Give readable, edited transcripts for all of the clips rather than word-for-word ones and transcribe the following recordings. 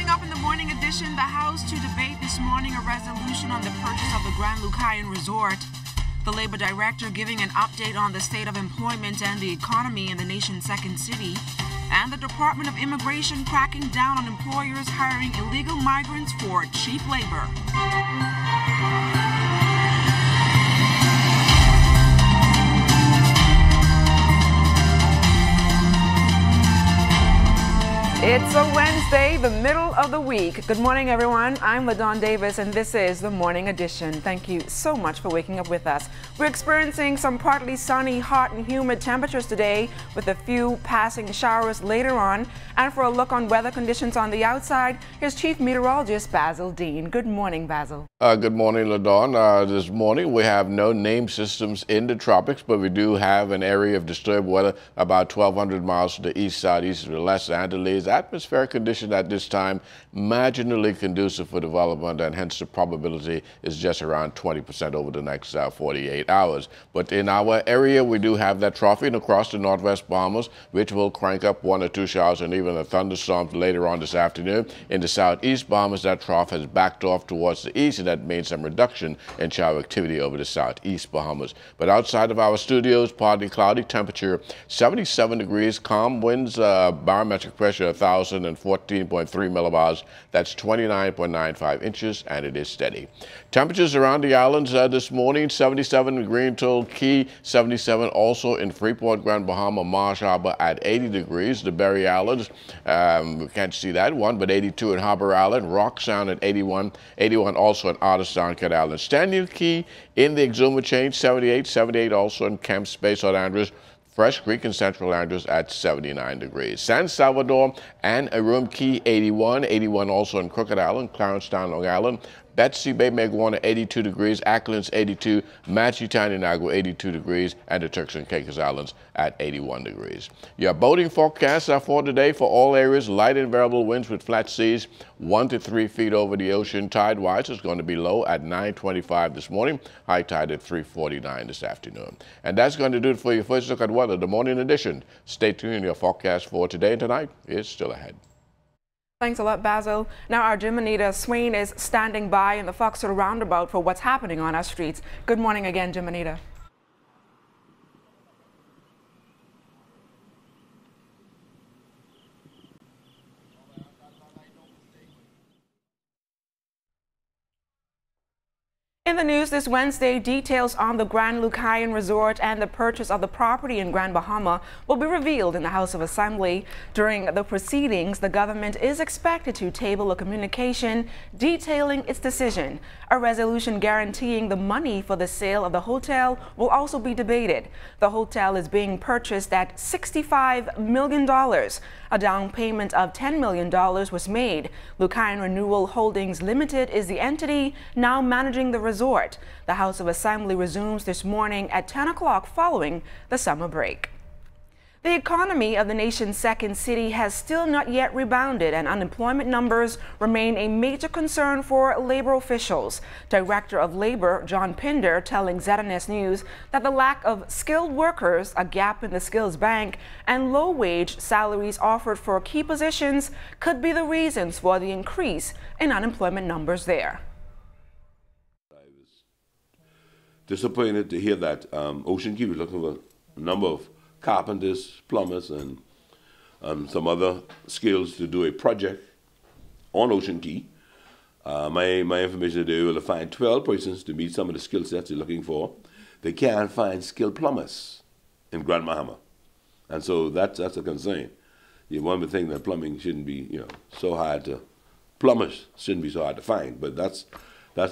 Coming up in the morning edition, the House to debate this morning a resolution on the purchase of the Grand Lucayan Resort. The Labor Director giving an update on the state of employment and the economy in the nation's second city. And the Department of Immigration cracking down on employers hiring illegal migrants for cheap labor. It's a Wednesday, the middle of the week. Good morning, everyone. I'm LaDawn Davis, and this is the Morning Edition. Thank you so much for waking up with us. We're experiencing some partly sunny, hot, and humid temperatures today, with a few passing showers later on. And for a look on weather conditions on the outside, here's Chief Meteorologist Basil Dean. Good morning, Basil. Good morning, LaDawn. This morning we have no named systems in the tropics, but we do have an area of disturbed weather about 1,200 miles to the east-southeast of the Los Angeles. Atmospheric condition at this time marginally conducive for development, and hence the probability is just around 20% over the next 48 hours. But in our area, we do have that troughing across the northwest Bahamas, which will crank up 1 or 2 showers and even a thunderstorm later on this afternoon. In the southeast Bahamas, that trough has backed off towards the east, and that means some reduction in shower activity over the southeast Bahamas. But outside of our studios, partly cloudy, temperature 77 degrees, calm winds, barometric pressure 1,014.3 millibars. That's 29.95 inches, and it is steady. Temperatures around the islands this morning: 77 in Green Atoll Key, 77 also in Freeport, Grand Bahama, Marsh Harbor at 80 degrees. The Berry Islands, we can't see that one, but 82 in Harbor Island, Rock Sound at 81, 81 also in Otter Sound, Cat Island. Stanley Key in the Exuma Chain, 78, 78 also in Camp Space, St. Andrews. Fresh Creek and Central Andrews at 79 degrees. San Salvador and Arum Key, 81, 81 also in Crooked Island, Clarencetown, Long Island. Betsy Bay, Megawana, 82 degrees, Acklands, 82, Machitan and Agua, 82 degrees, and the Turks and Caicos Islands at 81 degrees. Your boating forecasts are for today for all areas: light and variable winds with flat seas 1 to 3 feet over the ocean. Tide-wise is going to be low at 9:25 this morning, high tide at 3:49 this afternoon. And that's going to do it for your first look at weather, the morning edition. Stay tuned. Your forecast for today and tonight is still ahead. Thanks a lot, Basil. Now our Jim Anita Swain is standing by in the Foxhill Roundabout for what's happening on our streets. Good morning again, Jim Anita. In the news this Wednesday, details on the Grand Lucayan Resort and the purchase of the property in Grand Bahama will be revealed in the House of Assembly. During the proceedings, the government is expected to table a communication detailing its decision. A resolution guaranteeing the money for the sale of the hotel will also be debated. The hotel is being purchased at $65 million. A down payment of $10 million was made. Lucayan Renewal Holdings Limited is the entity now managing the resort. The House of Assembly resumes this morning at 10 o'clock following the summer break. The economy of the nation's second city has still not yet rebounded, and unemployment numbers remain a major concern for labor officials. Director of Labor John Pinder telling ZNS News that the lack of skilled workers, a gap in the skills bank, and low-wage salaries offered for key positions could be the reasons for the increase in unemployment numbers there. I was disappointed to hear that Ocean Key was looking for a number of carpenters, plumbers, and some other skills to do a project on Ocean Key. My information is they were able to find 12 persons to meet some of the skill sets they're looking for. They can't find skilled plumbers in Grand Bahama, and so that's a concern. One would think that plumbing shouldn't be so hard to, plumbers shouldn't be so hard to find, but that's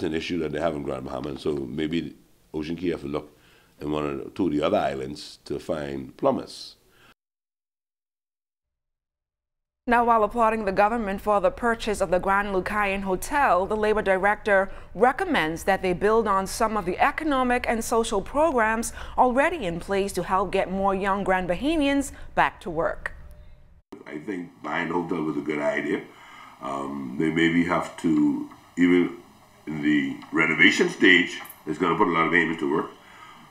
an issue that they have in Grand Bahama, and so maybe Ocean Key have to look in 1 or 2 of the other islands to find plumbers. Now, while applauding the government for the purchase of the Grand Lucayan Hotel, the Labor Director recommends that they build on some of the economic and social programs already in place to help get more young Grand Bahamians back to work. I think buying a hotel was a good idea. They maybe have to, even in the renovation stage, it's going to put a lot of Bahamians to work.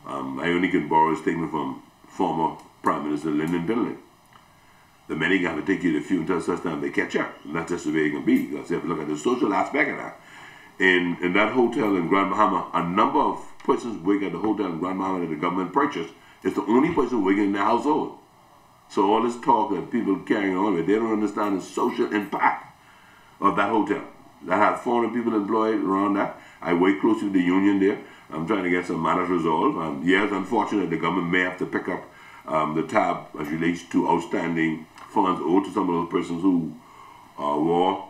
I only can borrow a statement from former Prime Minister Lyndon Billing. the many got to take you to the few until such time they catch up. And that's just the way it can be. Because you have to look at the social aspect of that. In that hotel in Grand Bahama, a number of persons working at the hotel in Grand Bahama that the government purchased is the only person working in the household. So all this talk that people carrying on with, they don't understand the social impact of that hotel. That had 400 people employed around that. I work closely with the union there. I'm trying to get some matters resolved. Yes, unfortunately, the government may have to pick up the tab as relates to outstanding funds owed to some of those persons who were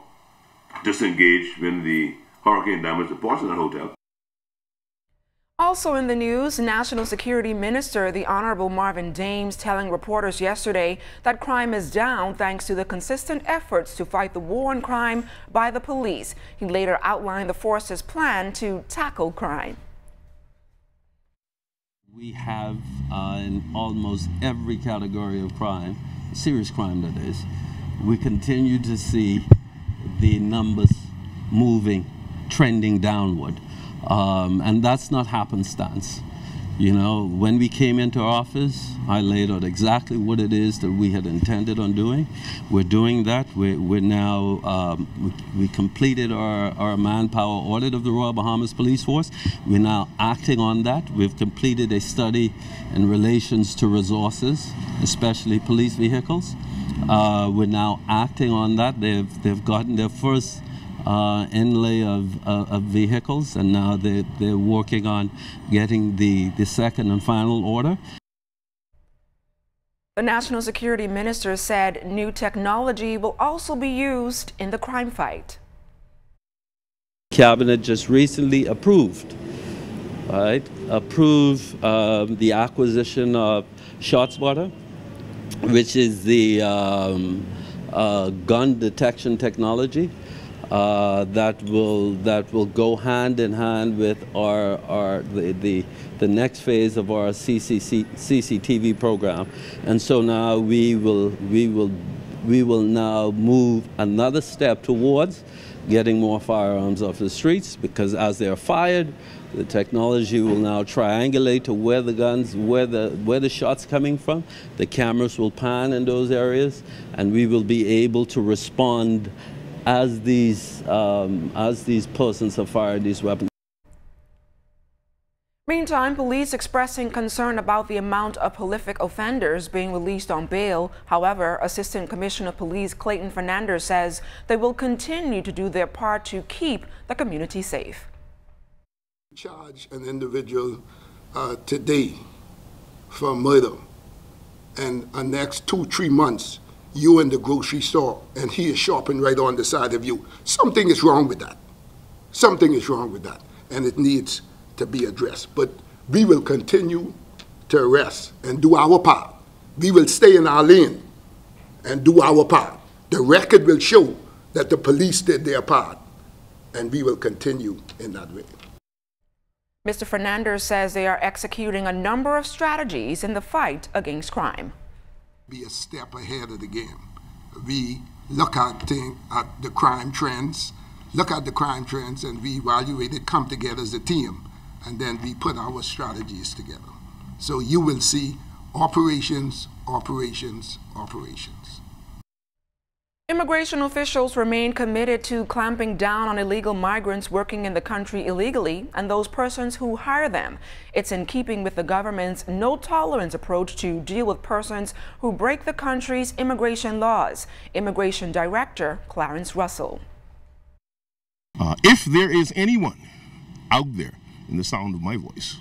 disengaged when the hurricane damaged the ports of that hotel. Also in the news, National Security Minister, the Honorable Marvin Dames, telling reporters yesterday that crime is down thanks to the consistent efforts to fight the war on crime by the police. He later outlined the force's plan to tackle crime. We have in almost every category of crime, serious crime that is, we continue to see the numbers moving, trending downward. And that's not happenstance. You know, when we came into office, I laid out exactly what it is that we had intended on doing. We're doing that. We're now, we completed our manpower audit of the Royal Bahamas Police Force. We're now acting on that. We've completed a study in relations to resources, especially police vehicles. We're now acting on that. They've gotten their first inlay of vehicles, and now they're working on getting the second and final order. The National Security Minister said new technology will also be used in the crime fight. Cabinet just recently approved the acquisition of ShotSpotter, which is the gun detection technology. That will go hand in hand with the next phase of our CCTV program, and so now we will now move another step towards getting more firearms off the streets, because as they are fired, the technology will now triangulate to where the guns, where the shots coming from. The cameras will pan in those areas, and we will be able to respond as these persons have fired these weapons. Meantime, police expressing concern about the amount of prolific offenders being released on bail. However, Assistant Commissioner of Police Clayton Fernandez says they will continue to do their part to keep the community safe. Charge an individual today for murder, and the next 2-3 months you in the grocery store and he is shopping right on the side of you. Something is wrong with that. Something is wrong with that, and it needs to be addressed. But we will continue to arrest and do our part. We will stay in our lane and do our part. The record will show that the police did their part, and we will continue in that way. Mr. Fernandez says they are executing a number of strategies in the fight against crime. Be a step ahead of the game. We look at the crime trends, and we evaluate it, come together as a team, and then we put our strategies together. So you will see operations, operations, operations. Immigration officials remain committed to clamping down on illegal migrants working in the country illegally and those persons who hire them. It's in keeping with the government's no-tolerance approach to deal with persons who break the country's immigration laws. Immigration Director Clarence Russell. If there is anyone out there in the sound of my voice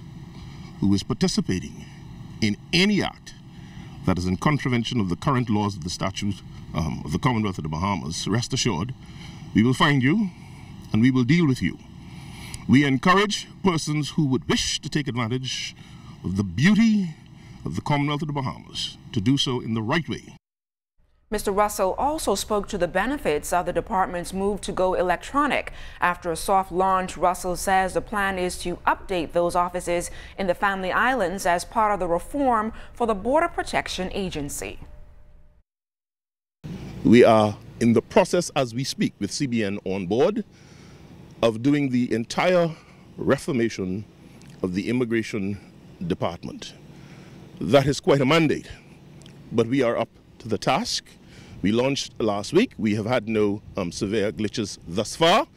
who is participating in any act that is in contravention of the current laws of the statute of the Commonwealth of the Bahamas, rest assured, we will find you and we will deal with you. We encourage persons who would wish to take advantage of the beauty of the Commonwealth of the Bahamas to do so in the right way. Mr. Russell also spoke to the benefits of the department's move to go electronic. After a soft launch, Russell says the plan is to update those offices in the Family Islands as part of the reform for the Border Protection Agency. We are in the process as we speak with CBN on board of doing the entire reformation of the Immigration Department. That is quite a mandate, but we are up to the task. We launched last week. We have had no severe glitches thus far,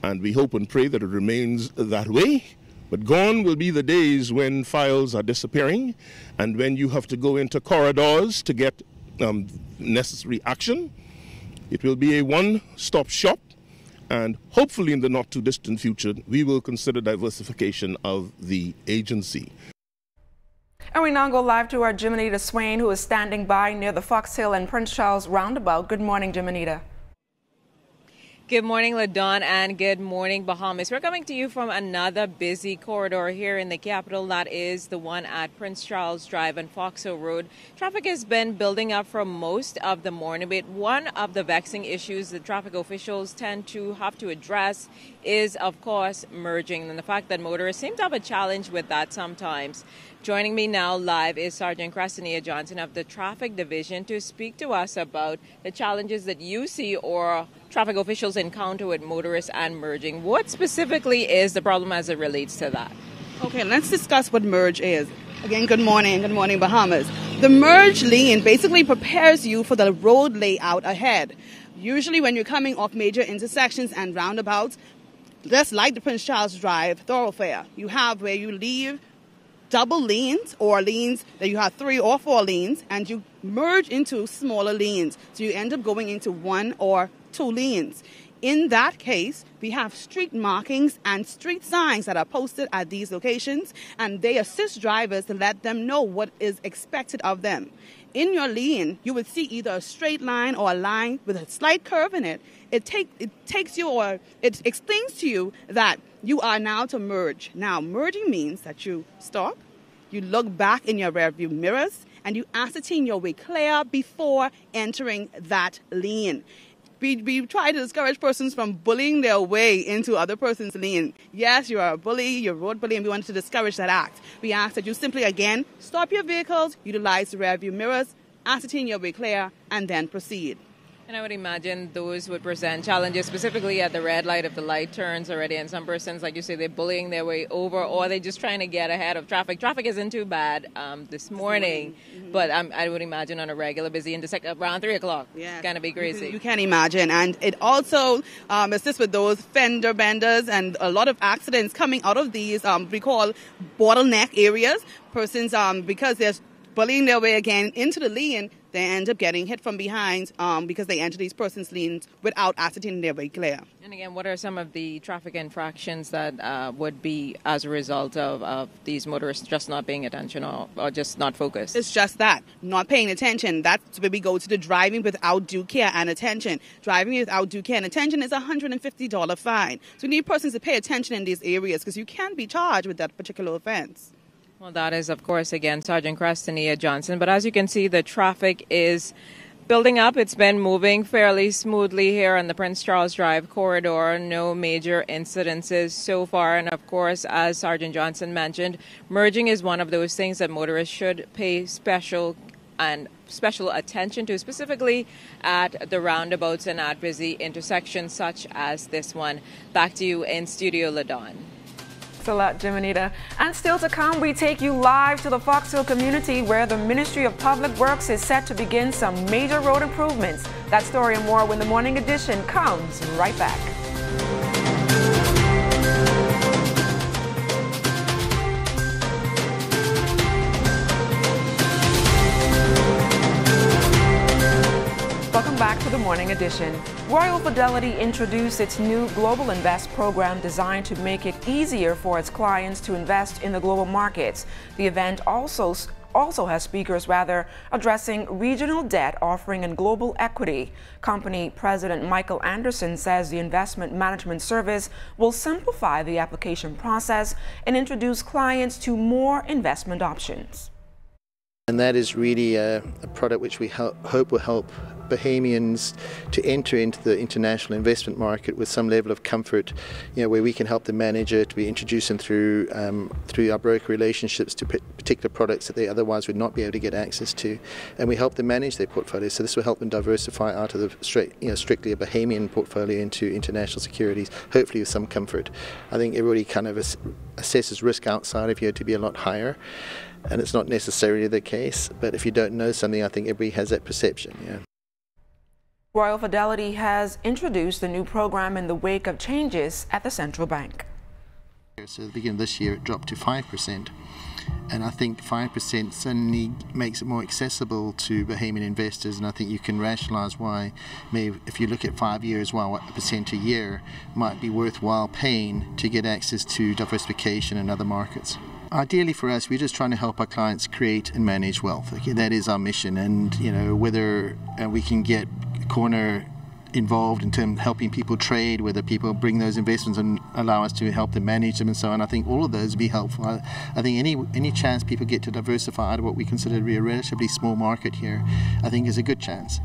and we hope and pray that it remains that way. But gone will be the days when files are disappearing and when you have to go into corridors to get necessary action. It will be a one-stop shop, and hopefully in the not-too-distant future, we will consider diversification of the agency. And we now go live to our Jimenita Swain, who is standing by near the Fox Hill and Prince Charles roundabout. Good morning, Jimenita. Good morning, LaDawn, and good morning, Bahamas. We're coming to you from another busy corridor here in the capital. That is the one at Prince Charles Drive and Fox Hill Road. Traffic has been building up for most of the morning, but one of the vexing issues that traffic officials tend to have to address is, of course, merging, and the fact that motorists seem to have a challenge with that sometimes. Joining me now live is Sergeant Cressenia Johnson of the Traffic Division to speak to us about the challenges that you see or traffic officials encounter with motorists and merging. What specifically is the problem as it relates to that? Okay, let's discuss what merge is. Again, good morning, Bahamas. The merge lane basically prepares you for the road layout ahead. Usually when you're coming off major intersections and roundabouts, just like the Prince Charles Drive thoroughfare, you have where you leave double lanes or lanes that you have 3 or 4 lanes, and you merge into smaller lanes. So you end up going into 1 or 2 lanes. In that case, we have street markings and street signs that are posted at these locations, and they assist drivers to let them know what is expected of them. In your lane, you would see either a straight line or a line with a slight curve in it. It takes you, or it explains to you that you are now to merge. Now, merging means that you stop, you look back in your rearview mirrors, and you ascertain your way clear before entering that lane. We try to discourage persons from bullying their way into other person's lane. Yes, you are a bully, you're a road bully, and we want to discourage that act. We ask that you simply, again, stop your vehicles, utilize the rearview mirrors, ascertain your way clear, and then proceed. And I would imagine those would present challenges specifically at the red light if the light turns already, and some persons, like you say, they're bullying their way over, or they're just trying to get ahead of traffic. Traffic isn't too bad this morning, but I would imagine on a regular busy intersection around 3 o'clock. Yeah, it's going to be crazy. You can imagine, and it also assists with those fender benders and a lot of accidents coming out of these we call bottleneck areas. Persons, because they're bullying their way again into the lane, they end up getting hit from behind because they enter these persons' lanes without ascertaining their way clear. And again, what are some of the traffic infractions that would be as a result of these motorists just not paying attention or just not focused? It's just that, not paying attention. That's where we go to the driving without due care and attention. Driving without due care and attention is a $150 fine. So we need persons to pay attention in these areas because you can be charged with that particular offense. Well, that is, of course, again, Sergeant Cressenia Johnson. But as you can see, the traffic is building up. It's been moving fairly smoothly here on the Prince Charles Drive corridor. No major incidences so far. And, of course, as Sergeant Johnson mentioned, merging is one of those things that motorists should pay special attention to, specifically at the roundabouts and at busy intersections such as this one. Back to you in studio, LaDawn. Thanks a lot, Jimenita. And still to come, we take you live to the Fox Hill community where the Ministry of Public Works is set to begin some major road improvements. That story and more when the morning edition comes right back. Welcome back to the Morning Edition. Royal Fidelity introduced its new Global Invest program designed to make it easier for its clients to invest in the global markets. The event also has speakers addressing regional debt offering and global equity. Company President Michael Anderson says the investment management service will simplify the application process and introduce clients to more investment options. And that is really a product which we hope will help Bahamians to enter into the international investment market with some level of comfort, where we can help them manage it. We introduce them through our broker relationships to particular products that they otherwise would not be able to get access to, and we help them manage their portfolio. So this will help them diversify out of the strictly a Bahamian portfolio into international securities, hopefully with some comfort. I think everybody kind of assesses risk outside of here to be a lot higher. And it's not necessarily the case, but if you don't know something, I think everybody has that perception. Yeah. Royal Fidelity has introduced the new program in the wake of changes at the central bank. So at the beginning of this year, it dropped to 5%. And I think 5% certainly makes it more accessible to Bahamian investors, and I think you can rationalise why, maybe if you look at 5 years, well, a percent a year might be worthwhile paying to get access to diversification in other markets. Ideally for us, we're just trying to help our clients create and manage wealth. Okay, that is our mission, and whether we can get Corner involved in terms of helping people trade, whether people bring those investments and allow us to help them manage them and so on. I think all of those would be helpful. I think any chance people get to diversify out of what we consider to be a relatively small market here, I think is a good chance.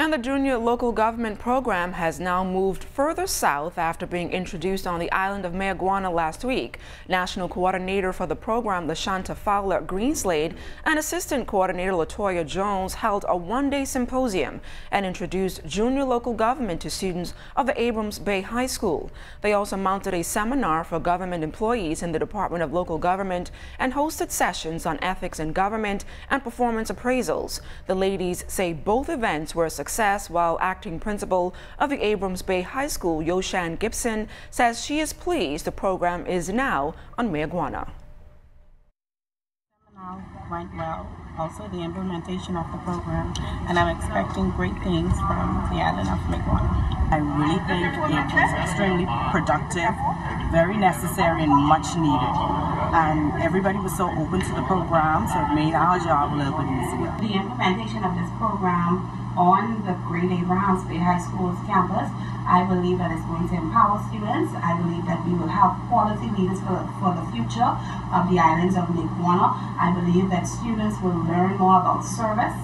And the Junior Local Government Program has now moved further south after being introduced on the island of Mayaguana last week. National Coordinator for the program, LaShanta Fowler Greenslade, and Assistant Coordinator Latoya Jones held a one-day symposium and introduced junior local government to students of the Abrams Bay High School. They also mounted a seminar for government employees in the Department of Local Government and hosted sessions on ethics in government and performance appraisals. The ladies say both events were a success, while acting principal of the Abrams Bay High School, Yoshan Gibson, says she is pleased the program is now on Mayaguana. Went well. Also the implementation of the program, and I'm expecting great things from the island of Mayaguana. I really think it was extremely productive, very necessary and much needed. And everybody was so open to the program, so it made our job a little bit easier. The implementation of this program on the Great Abrams Bay High School's campus, I believe that it's going to empower students. I believe that we will have quality leaders for the future of the islands of Mayaguana. I believe that students will learn more about service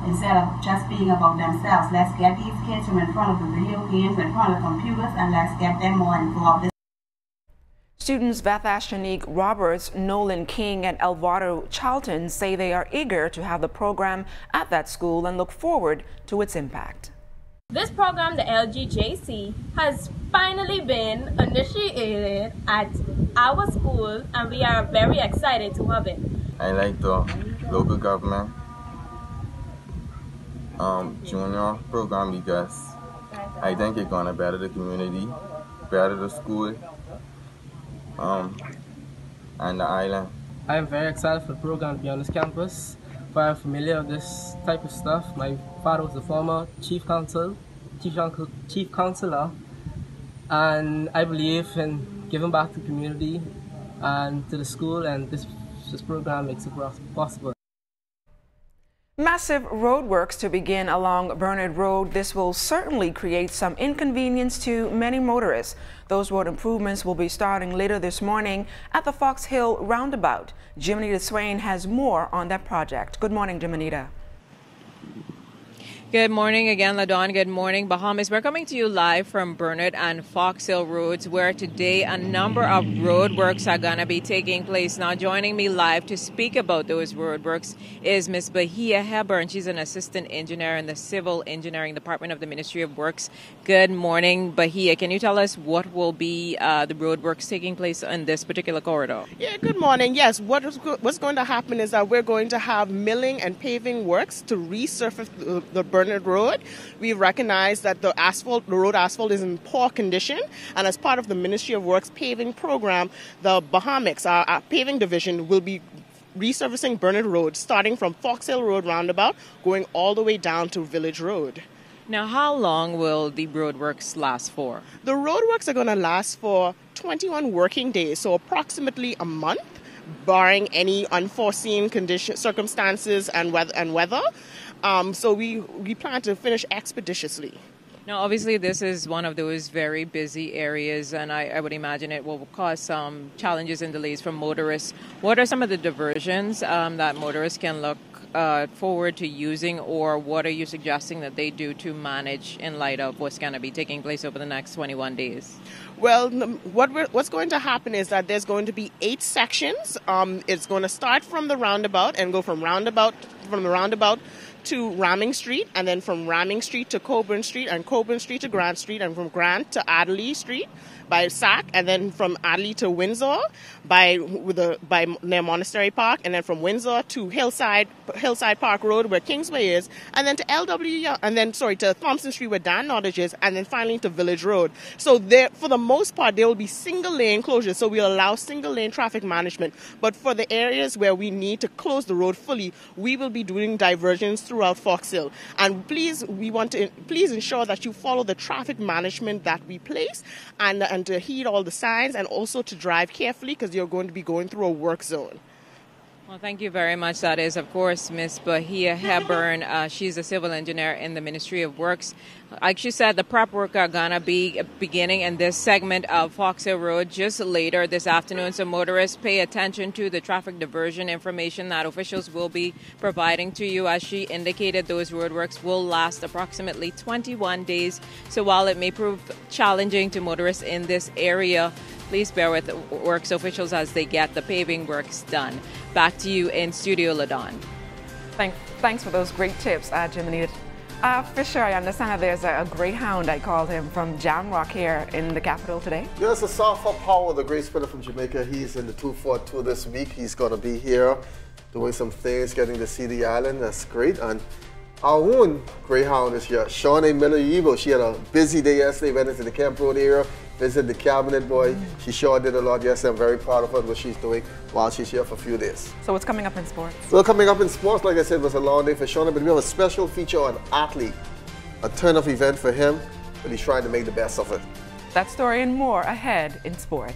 instead of just being about themselves. Let's get these kids from in front of the video games, in front of the computers, and let's get them more involved. Students Vathash Shanique Roberts, Nolan King, and Alvaro Charlton say they are eager to have the program at that school and look forward to its impact. This program, the LGJC, has finally been initiated at our school, and we are very excited to have it. I like the local government junior program because I think it's going to better the community, better the school, and the island. I am very excited for the program to be on this campus. I'm familiar with this type of stuff. My father was a former chief counselor, and I believe in giving back to the community and to the school, and this program makes it possible. Massive roadworks to begin along Burnett Road. This will certainly create some inconvenience to many motorists. Those road improvements will be starting later this morning at the Fox Hill roundabout. Jimenita Swain has more on that project. Good morning, Jimenita. Good morning again, LaDawn. Good morning, Bahamas. We're coming to you live from Burnett and Fox Hill Roads, where today a number of roadworks are going to be taking place. Now, joining me live to speak about those roadworks is Ms. Bahia Hepburn. She's an assistant engineer in the Civil Engineering Department of the Ministry of Works. Good morning, Bahia. Can you tell us what will be the roadworks taking place in this particular corridor? Yeah, good morning. Yes, what's going to happen is that we're going to have milling and paving works to resurface the Burnett Road. We recognize that the road asphalt is in poor condition, and as part of the Ministry of Works paving program, the Bahamics, our paving division, will be resurfacing Burnett Road, starting from Fox Hill Road roundabout, going all the way down to Village Road. Now, how long will the roadworks last for? The roadworks are going to last for 21 working days, so approximately a month, barring any unforeseen circumstances and weather. So we plan to finish expeditiously. Now, obviously, this is one of those very busy areas, and I would imagine it will cause some challenges and delays for motorists. What are some of the diversions that motorists can look forward to using, or what are you suggesting that they do to manage in light of what's going to be taking place over the next 21 days? Well, what's going to happen is that there's going to be 8 sections. It's going to start from the roundabout and go from the roundabout to Ramming Street, and then from Ramming Street to Coburn Street, and Coburn Street to Grant Street, and from Grant to Adderley Street by Sac, and then from Adderley to Windsor by near Monastery Park, and then from Windsor to Hillside Park Road where Kingsway is, and then to to Thompson Street where Dan Nottage is, and then finally to Village Road. So there, for the most part, there will be single lane closures, so we'll allow single lane traffic management. But for the areas where we need to close the road fully, we will be doing diversions throughout Fox Hill. And please ensure that you follow the traffic management that we place, and to heed all the signs, and also to drive carefully because you're going to be going through a work zone. Well, thank you very much. That is, of course, Ms. Bahia Hepburn. She's a civil engineer in the Ministry of Works. Like she said, the prep work are going to be beginning in this segment of Fox Hill Road just later this afternoon. So motorists, pay attention to the traffic diversion information that officials will be providing to you. As she indicated, those roadworks will last approximately 21 days. So while it may prove challenging to motorists in this area, please bear with works officials as they get the paving works done. Back to you in studio, LaDon. Thanks for those great tips, Jiminy. Fisher, I understand that there's a greyhound, I called him, from Jamrock here in the capital today. Yes, a Safa Power, the great sprinter from Jamaica. He's in the 242 this week. He's going to be here doing some things, getting to see the island. That's great. And our own greyhound is here, Shawnee Miller-Uibo. She had a busy day yesterday, went into the Camp Road area, visited the cabinet, boy. She sure did a lot yesterday. I'm very proud of her, what she's doing while she's here for a few days. So what's coming up in sports? Well, coming up in sports, like I said, was a long day for Shawnee, but we have a special feature on athlete, a turn-off event for him, but he's trying to make the best of it. That story and more ahead in sports.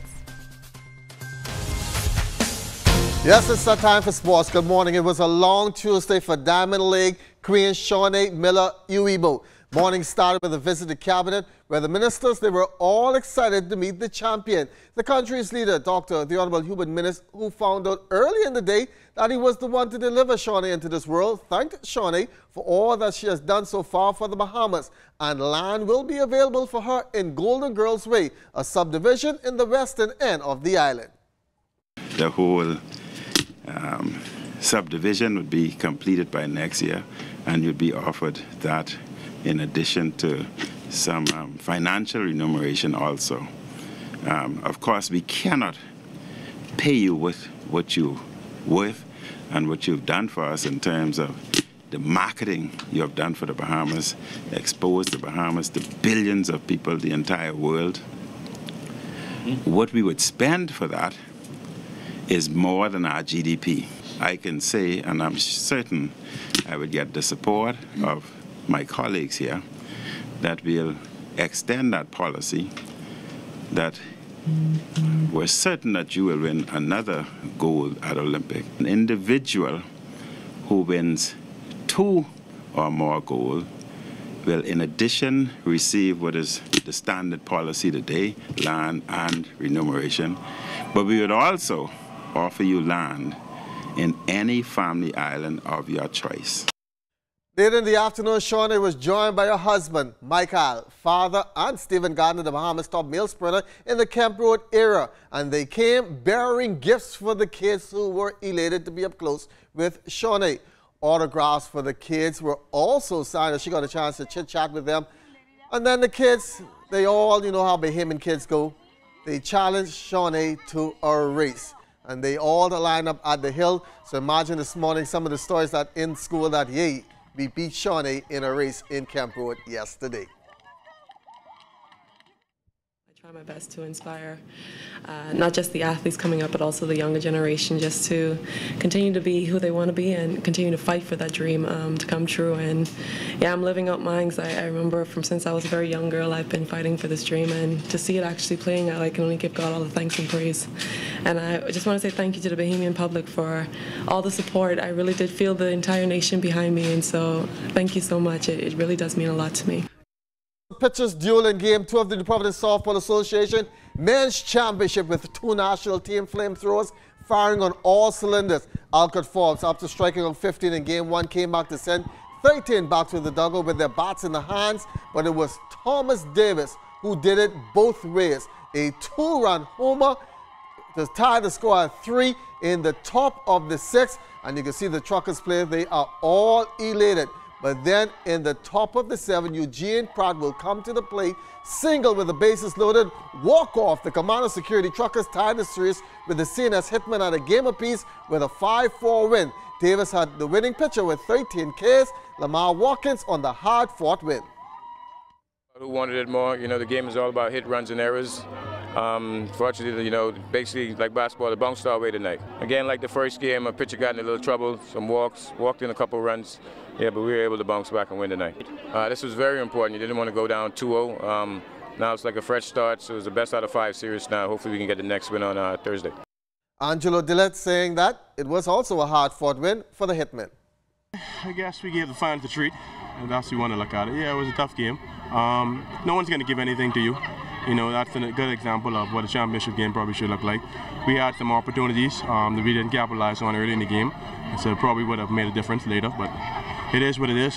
Yes, it's that time for sports. Good morning. It was a long Tuesday for Diamond League Queen Shawnee Miller-Uibo. Morning started with a visit to cabinet where the ministers, they were all excited to meet the champion. The country's leader, the Honorable Hubert Minnis, who found out early in the day that he was the one to deliver Shawnee into this world, thanked Shawnee for all that she has done so far for the Bahamas. And land will be available for her in Golden Girls Way, a subdivision in the western end of the island. The whole subdivision would be completed by next year, and you'd be offered that in addition to some financial remuneration also. Of course, we cannot pay you with what you're worth and what you've done for us in terms of the marketing you have done for the Bahamas, exposed the Bahamas to billions of people, the entire world. What we would spend for that is more than our GDP. I can say, and I'm certain I would get the support of my colleagues here, that we'll extend that policy, that we're certain that you will win another gold at Olympic. An individual who wins 2 or more gold will in addition receive what is the standard policy today, land and remuneration, but we would also offer you land in any family island of your choice. Later in the afternoon, Shawnee was joined by her husband, Michael, father, and Stephen Gardner, the Bahamas top male sprinter in the Camp Road area. And they came bearing gifts for the kids who were elated to be up close with Shawnee. Autographs for the kids were also signed, and she got a chance to chit-chat with them. And then the kids, they all, you know how Bahamian kids go, they challenged Shawnee to a race. And they all lined up at the hill. So imagine this morning some of the stories that in school that, yay, we beat Shawnee in a race in Camp Road yesterday. I try my best to inspire not just the athletes coming up, but also the younger generation, just to continue to be who they want to be and continue to fight for that dream to come true. And yeah, I'm living up mine. I remember from since I was a very young girl, I've been fighting for this dream, and to see it actually playing out, I can only give God all the thanks and praise. And I just want to say thank you to the Bahamian public for all the support. I really did feel the entire nation behind me, and so thank you so much. It really does mean a lot to me. Pitchers duel in Game 2 of the Providence Softball Association Men's Championship with 2 national team flamethrowers firing on all cylinders. Alcott Forbes, after striking on 15 in Game 1, came back to send 13 back to the dugout with their bats in the hands, but it was Thomas Davis who did it both ways. A 2-run homer to tie the score at 3 in the top of the 6th. And you can see the Truckers players, they are all elated. But then in the top of the 7th, Eugene Pratt will come to the plate, single with the bases loaded, walk off. The Commander Security Truckers tied the series with the CNS Hitmen at a game apiece with a 5-4 win. Davis had the winning pitcher with 13 Ks. Lamar Watkins on the hard-fought win. Who wanted it more? You know, the game is all about hit, runs, and errors. Fortunately, you know, basically like basketball, the bounced our way tonight. Again, like the first game, a pitcher got in a little trouble, some walks, walked in a couple runs. Yeah, but we were able to bounce back and win tonight. This was very important. You didn't want to go down 2-0. Now it's like a fresh start, so it's the best out of 5 series now. Hopefully we can get the next win on Thursday. Angelo Dillett saying that it was also a hard-fought win for the Hitmen. I guess we gave the fans a treat, and that's how you want to look at it. Yeah, it was a tough game. No one's going to give anything to you. You know, that's a good example of what a championship game probably should look like. We had some opportunities that we didn't capitalize on early in the game, so probably would have made a difference later, but it is what it is.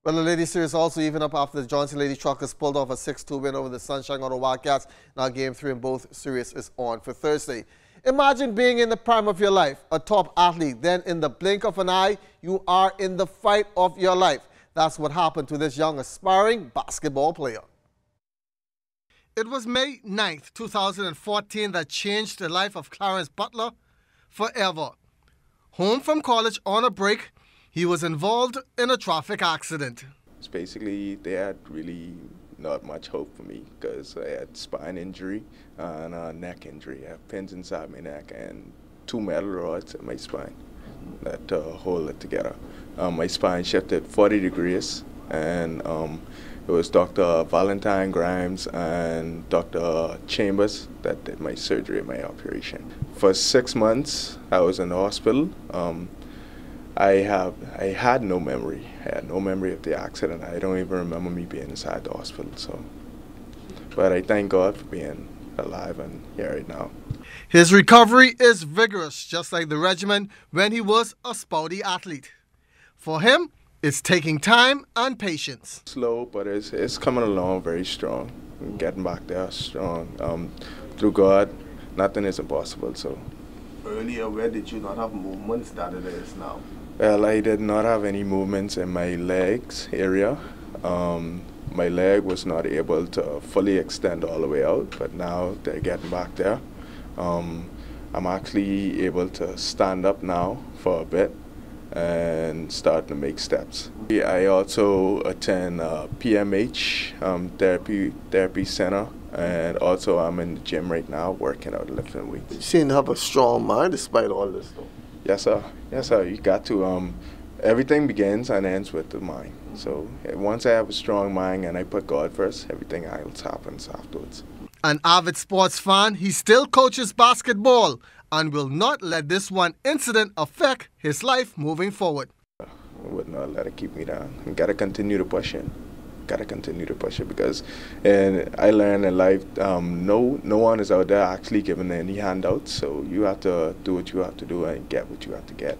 Well, the ladies series also even up after the Johnson Lady Truckers pulled off a 6-2 win over the Sunshine Auto Wildcats. Now game 3 in both series is on for Thursday. Imagine being in the prime of your life, a top athlete, then in the blink of an eye, you are in the fight of your life. That's what happened to this young aspiring basketball player. It was May 9th, 2014 that changed the life of Clarence Butler forever. Home from college on a break, he was involved in a traffic accident. Basically, they had really not much hope for me because I had spine injury and a neck injury. I have pins inside my neck and 2 metal rods in my spine that hold it together. My spine shifted 40 degrees, and it was Dr. Valentine Grimes and Dr. Chambers that did my surgery and my operation. For 6 months, I was in the hospital. I had no memory. I had no memory of the accident. I don't even remember me being inside the hospital. So, but I thank God for being alive and here right now. His recovery is vigorous, just like the regimen when he was a Spouty athlete. For him, it's taking time and patience. Slow, but it's coming along very strong. I'm getting back there strong. Through God, nothing is impossible. So. Earlier, where did you not have movements that it is now? Well, I did not have any movements in my legs area. My leg was not able to fully extend all the way out, but now they're getting back there. I'm actually able to stand up now for a bit and start to make steps. I also attend PMH therapy center, and also I'm in the gym right now working out, lifting weights. You seem to have a strong mind despite all this, though. Yes, sir. Yes, sir. You got to. Everything begins and ends with the mind. So once I have a strong mind and I put God first, everything else happens afterwards. An avid sports fan, he still coaches basketball and will not let this one incident affect his life moving forward. I would not let it keep me down. I got to continue to push it. Got to continue to push it because, and I learned in life, no one is out there actually giving any handouts. So you have to do what you have to do and get what you have to get.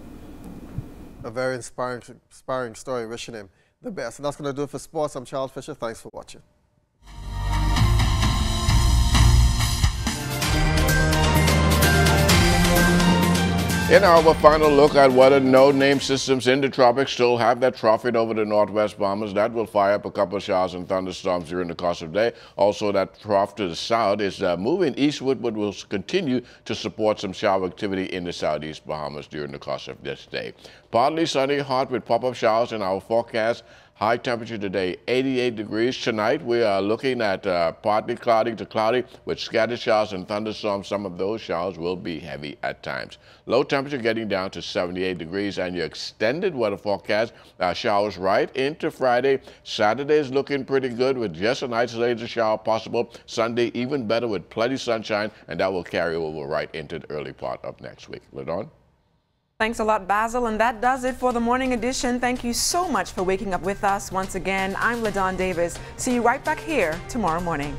A very inspiring story. Wishing him the best. And that's going to do it for sports. I'm Charles Fisher. Thanks for watching. In our final look at whether no-name systems in the tropics still have that trough over the northwest Bahamas, that will fire up a couple of showers and thunderstorms during the course of the day. Also, that trough to the south is moving eastward, but will continue to support some shower activity in the southeast Bahamas during the course of this day. Partly sunny, hot with pop-up showers in our forecast. High temperature today, 88 degrees. Tonight, we are looking at partly cloudy to cloudy with scattered showers and thunderstorms. Some of those showers will be heavy at times. Low temperature getting down to 78 degrees, and your extended weather forecast showers right into Friday. Saturday is looking pretty good with just an isolated shower possible. Sunday, even better with plenty sunshine, and that will carry over right into the early part of next week. LaDawn? Thanks a lot, Basil, and that does it for the morning edition. Thank you so much for waking up with us once again. I'm LaDawn Davis. See you right back here tomorrow morning.